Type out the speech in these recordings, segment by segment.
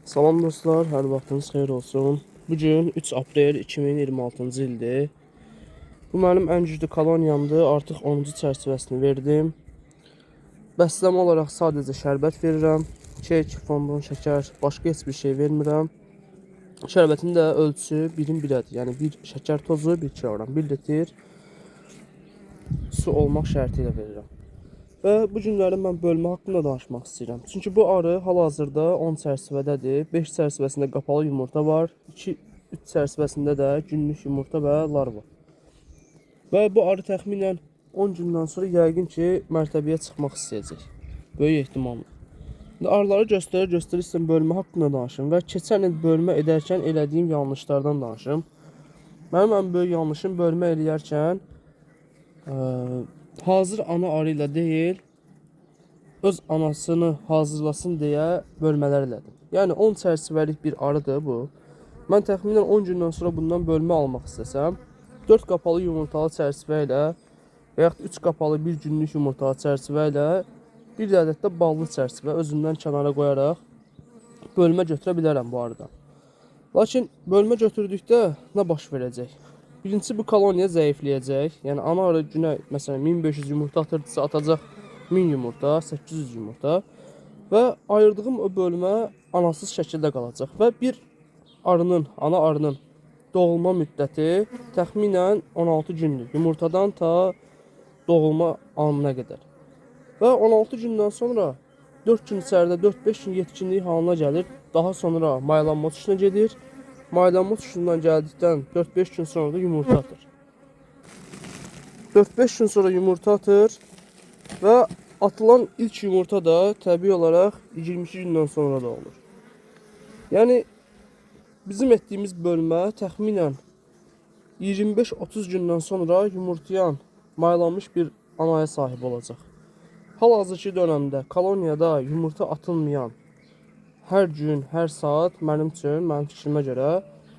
Salam dostlar, hər vaxtınız xeyir olsun. Bugün 3 aprel 2026-cı ildir. Bu mənim ən güclü koloniyamdır. Artıq 10-cu çərçivəsini verdim. Bəsləmə olaraq sadəcə şərbət verirəm. Kek, fondon, şəkər, başqa heç bir şey vermirəm. Şərbətin də ölçüsü 1-in 1-ədir. Yəni 1 şəkər tozu, 1 kiloqram, 1 litr su olmaq şərti ilə verirəm. Və bu günləri mən bölmə haqqında danışmaq istəyirəm. Çünki bu arı hal-hazırda 10 çərçivədədir. 5 çərçivəsində qapalı yumurta var. 2-3 çərçivəsində də günlük yumurta və larva. Və bu arı təxminən 10 gündən sonra yəqin ki, mərtəbəyə çıxmaq istəyəcək. Böyük ehtimalla. İndi arıları göstərirsən bölmə haqqında danışım və keçən il bölmə edərkən elədiyim yanlışlardan danışım. Mənim ən böyük yanlışım bölmə eləyərkən hazır ana arı ilə deyil, öz anasını hazırlasın deyə bölmələr elədim. Yəni 10 çərçivəlik bir arıdır bu. Mən təxminən 10 gündən sonra bundan bölmə almaq istəsəm, 4 qapalı yumurtalı çərçivə ilə və yaxud 3 qapalı bir günlük yumurtalı çərçivə ilə bir ədəd də ballı çərçivə özündən kənara qoyaraq bölmə götürə bilərəm bu arıdan. Lakin bölmə götürdükdə nə baş verəcək? Birincisi bu koloniya zəifləyəcək. Yəni ana arı günə məsələn 1500 yumurta atırdısa atacaq 1000 yumurta, 800 yumurta və ayırdığım o bölmə anasız şəkildə qalacaq və bir arının, ana arının doğulma müddəti təxminən 16 gündür. Yumurtadan ta doğulma anına qədər. Və 16 gündən sonra 4 gün içəridə 4-5 gün yetkinlik halına gəlir. Daha sonra maylanma uçuşuna gedir. Maylanma uçuşundan gəldikdən 4-5 gün sonra da yumurta atır. 4-5 gün sonra yumurta atır və atılan ilk yumurta da təbii olaraq 22 gündən sonra da olur. Yəni bizim etdiyimiz bölmə təxminən 25-30 gündən sonra yumurtlayan, maylanmış bir anaya sahib olacaq. Hal-hazırki dövrdə koloniyada yumurta atılmayan hər gün, hər saat mənim üçün, mənim fikrimə görə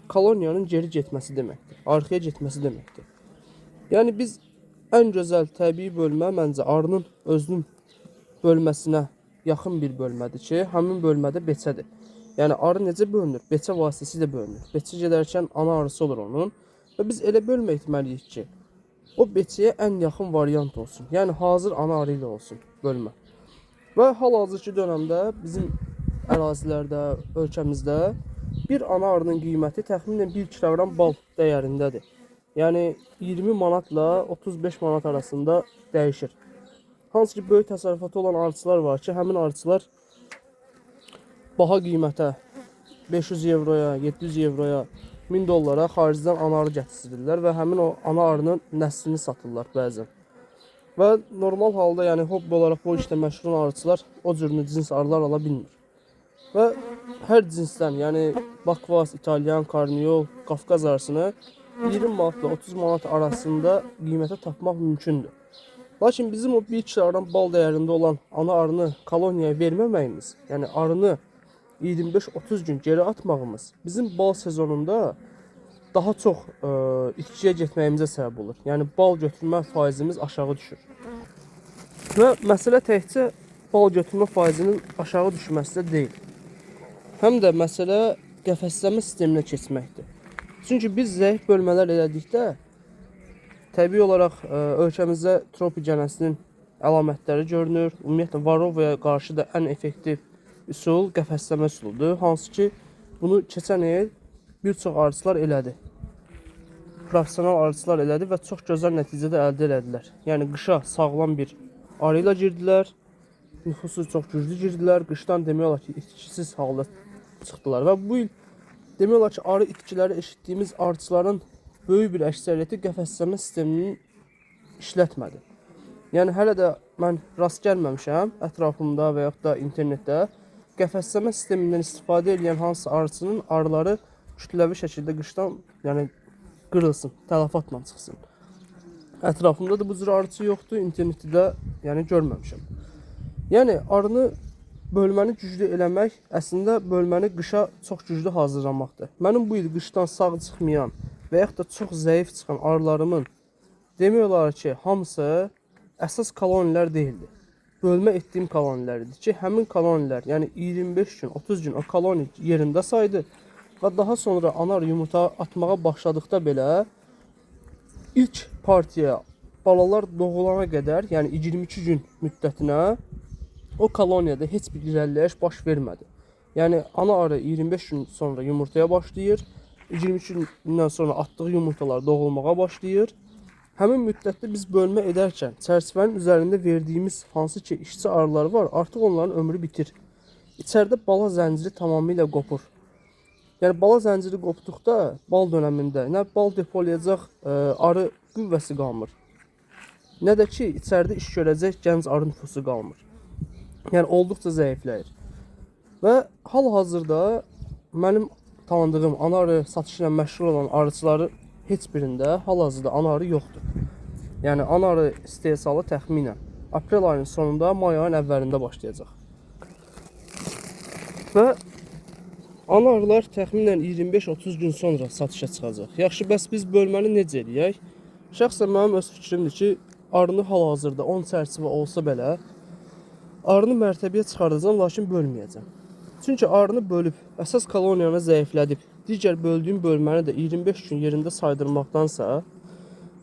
koloniyanın geri getməsi deməkdir. Arxaya getməsi deməkdir. Yəni biz ən gözəl təbii bölmə məncə arının özünün bölməsinə yaxın bir bölmədir ki, həmin bölmədə beçədir. Yəni arı necə bölünür? Beçə vasitəsilə bölünür. Beçə gedərkən ana arısı olur onun və biz elə bölmə etməliyik ki, o beçəyə ən yaxın variant olsun. Yəni hazır ana arı ilə olsun bölmə. Və hal-hazırki dövrdə bizim ərazilərdə, ölkəmizdə bir ana arının qiyməti təxminən 1 kiloqram bal dəyərindədir. Yəni 20 manatla 35 manat arasında dəyişir. Hansı ki, böyük təsərrüfatı olan arıçılar var ki, həmin arıçılar baha qiymətə 500 evroya, 700 evroya, 1000 dollara xaricdən ana arı gətirirlər və həmin o ana arının nəslini satırlar bəzən. Və normal halda, yəni hobbi olaraq bu işlə məşğul olan arıçılar o cürünü cins arılar ala bilmir. Və hər cinsdən, yəni Bakvas, İtalyan, Karniol, Qafqaz arısını 20 manatla 30 manat arasında qiymətə tapmaq mümkündür. Lakin bizim o 1 kiloqram bal dəyərində olan ana arını koloniyaya verməməyimiz, yəni arını 25-30 gün geri atmağımız bizim bal sezonunda daha çox itkiyə getməyimizə səbəb olur. Yəni bal götürmə faizimiz aşağı düşür. Və məsələ təkcə bal götürmə faizinin aşağı düşməsi də deyil. Həm də məsələ qəfəsləmə sisteminə keçməkdir. Çünki biz zəif bölmələr elədikdə təbii olaraq ölkəmizdə tropi gənəsinin əlamətləri görünür. Ümumiyyətlə Varovaya qarşı da ən effektiv üsul qəfəsləmə üsuludur. Hansı ki, bunu keçən il bir çox arıçılar elədi. Professional arıçılar elədi və çox gözəl nəticə də əldə elədilər. Yəni qışa sağlam bir arı ilə girdilər. Nüfusu çox güclü girdilər. Qışdan demək olar ki, itkisiz halda çıxdılar. Və bu il demək olar ki, arı itkiləri eşitdiyimiz arıçıların böyük bir əksəriyyəti qəfəsləmə sistemini işlətmədi. Yəni hələ də mən rast gəlməmişəm ətrafımda və yaxud da internetdə qəfəsləmə sistemindən istifadə edən hansı arıçının arıları kütləvi şəkildə qışdan yəni qırılsın, tələfatla çıxsın. Ətrafımda da bu cür arıçı yoxdur, internetdə də yəni görməmişəm. Yəni arını bölməni güclü eləmək əslində bölməni qışa çox güclü hazırlamaqdır. Mənim bu il qışdan sağ çıxmayan və yaxud da çox zəif çıxan arılarımın demək olar ki, hamısı əsas kolonilər deyildi. bölmə etdiyim kolonilərdir ki, həmin kolonilər, yəni 25 gün, 30 gün o koloni yerində saydı və daha sonra anar yumurta atmağa başladıqda belə ilk partiya balalar doğulana qədər, yəni 22 gün müddətinə o koloniyada heç bir irəliləyiş baş vermədi. Yəni ana arı 25 gün sonra yumurtaya başlayır, 22 gündən sonra atdığı yumurtalar doğulmağa başlayır. Həmin müddətdə biz bölmə edərkən çərçivənin üzərində verdiyimiz hansı ki işçi arılar var, artıq onların ömrü bitir. İçəridə bala zənciri tamamilə qopur. Yəni bala zənciri qopduqda bal dönəmində nə bal depolayacaq arı qüvvəsi qalmır, nə də ki içəridə iş görəcək gənc arı nüfusu qalmır. Yəni olduqca zəifləyir. Və hal-hazırda mənim tanıdığım ana arı satışı ilə məşğul olan arıçıları heç birində hal-hazırda ana arı yoxdur. Yəni ana arı istehsalı təxminən aprel ayının sonunda, may ayının əvvəlində başlayacaq. Və ana arılar təxminən 25-30 gün sonra satışa çıxacaq. Yaxşı, bəs biz bölməni necə eləyək? Şəxsən mənim öz fikrimdir ki, arını hal-hazırda 10 çərçivə olsa belə arını mərtəbəyə çıxardacağam, lakin bölməyəcəm. Çünki arını bölüb, əsas koloniyanı zəiflədib, digər böldüyüm bölməni də 25 gün yerində saydırmaqdansa,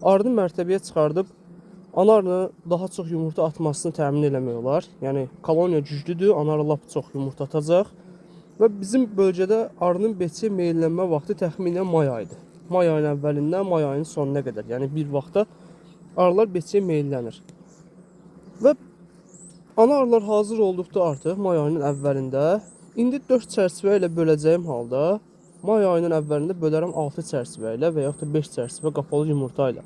arını mərtəbəyə çıxardıb, ana arını daha çox yumurta atmasını təmin eləmək olar. Yəni, koloniya güclüdür, ana arı lap çox yumurta atacaq. Və bizim bölgədə arının beçiyə meyllənmə vaxtı təxminən may ayıdır. May ayının əvvəlindən may ayının sonuna qədər, yəni bir vaxtda arılar beçiyə meyllənir. Və ana arılar hazır olduqda artıq may ayının əvvəlində, indi 4 çərçivə ilə böləcəyim halda, may ayının əvvəlində bölərəm 6 çərçivə ilə və yaxud da 5 çərçivə qapalı yumurta ilə.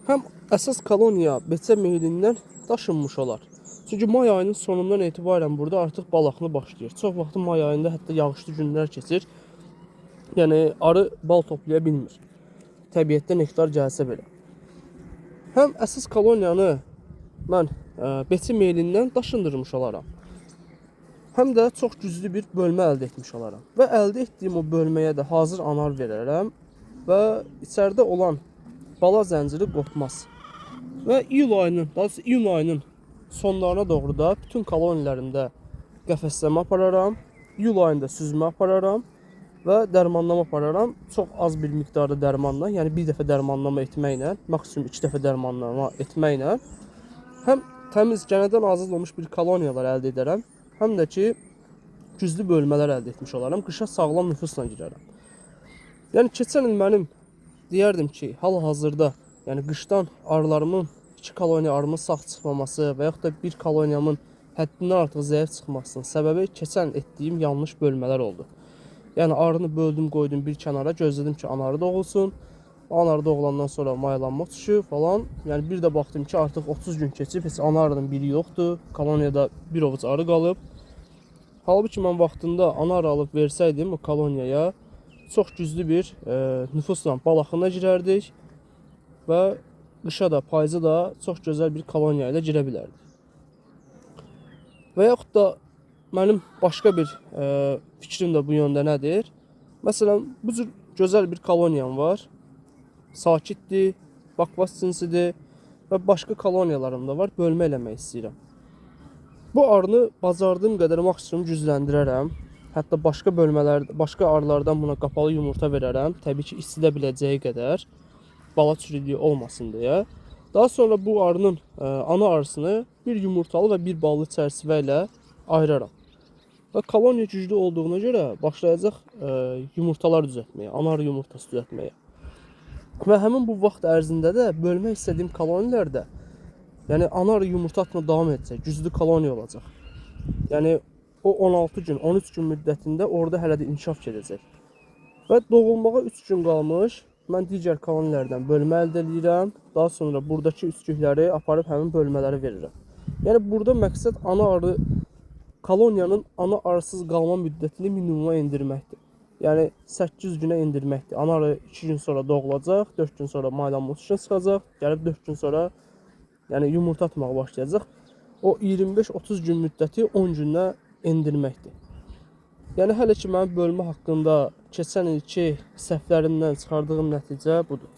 Həm əsas koloniya beçə meylindən daşınmış olar. Çünki may ayının sonundan etibarən burada artıq balaxını başlayır. Çox vaxtı may ayında hətta yağışlı günlər keçir. Yəni arı bal toplaya bilmir. Təbiətdə nektar gəlsə belə. Həm əsas koloniyanı mən beçə meylindən daşındırmış olaram. Həm də çox güclü bir bölmə əldə etmiş olaram. Və əldə etdiyim o bölməyə də hazır anar verərəm və içəridə olan bala zənciri qopmaz. Və iyul ayının, daha doğrusu iyun ayının sonlarına doğru da bütün kolonilərimdə qəfəsləmə apararam, iyul ayında süzmə apararam və dərmanlama apararam. Çox az bir miqdarda dərmanla, yəni bir dəfə dərmanlama etməklə, maksimum 2 dəfə dərmanlama etməklə həm təmiz, gənədən azad olmuş bir koloniyalar əldə edərəm, həm də ki güclü bölmələr əldə etmiş olaram. Qışa sağlam nüfusla girərəm. Yəni keçən il mənim deyərdim ki, hal-hazırda, yəni qışdan arılarımın 2 koloniya arımın sağ çıxmaması və yaxud da bir koloniyamın həddindən artıq zəif çıxmasının səbəbi keçən etdiyim yanlış bölmələr oldu. Yəni arını böldüm, qoydum bir kənara, gözlədim ki, anarı doğulsun. Anarı doğulandan sonra mayalanma düşüb falan. Yəni bir də baxdım ki, artıq 30 gün keçib, heç ana arının biri yoxdur. Koloniyada bir ovuc arı qalıb. Halbuki mən vaxtında ana arı alıb versəydim o koloniyaya, çox güclü bir nüfusla balaxına girərdik və qışa da, payıza da çox gözəl bir koloniya ilə girə bilərdik. Və yaxud da mənim başqa bir fikrim də bu yöndə nədir? Məsələn, bu cür gözəl bir koloniyam var. Sakitdir, bakvas cinsidir və başqa koloniyalarım da var, bölmə eləmək istəyirəm. Bu arını bacardığım qədər maksimum gücləndirərəm. Hətta başqa bölmələrdə, başqa arılardan buna qapalı yumurta verərəm. Təbii ki, istidə biləcəyi qədər bala çürüklüyü olmasın deyə. Daha sonra bu arının ana arısını bir yumurtalı və bir ballı çərçivə ilə ayıraram. Və koloniya güclü olduğuna görə başlayacaq yumurtalar düzəltməyə, ana arı yumurtası düzəltməyə. Və həmin bu vaxt ərzində də bölmək istədiyim koloniyalarda, yəni ana arı yumurta atma davam edəcək, güclü koloniya olacaq. Yəni o 16 gün, 13 gün müddətində orada hələ də inkişaf edəcək. Və doğulmağa 3 gün qalmış, mən digər koloniyalardan bölmə əldə edirəm. Daha sonra buradakı üskükləri aparıb həmin bölmələri verirəm. Yəni burada məqsəd ana arı koloniyanın ana arısız qalma müddətini minimuma endirməkdir. Yəni 800 günə endirməkdir. Ana arı 2 gün sonra doğulacaq, 4 gün sonra maylanma uçuşuna çıxacaq, gəlib 4 gün sonra yəni yumurta atmağa başlayacaq. O 25-30 gün müddəti 10 günə endirməkdir. Yəni hələ ki mənim bölmə haqqında keçən ilki səhvlərimdən çıxardığım nəticə budur.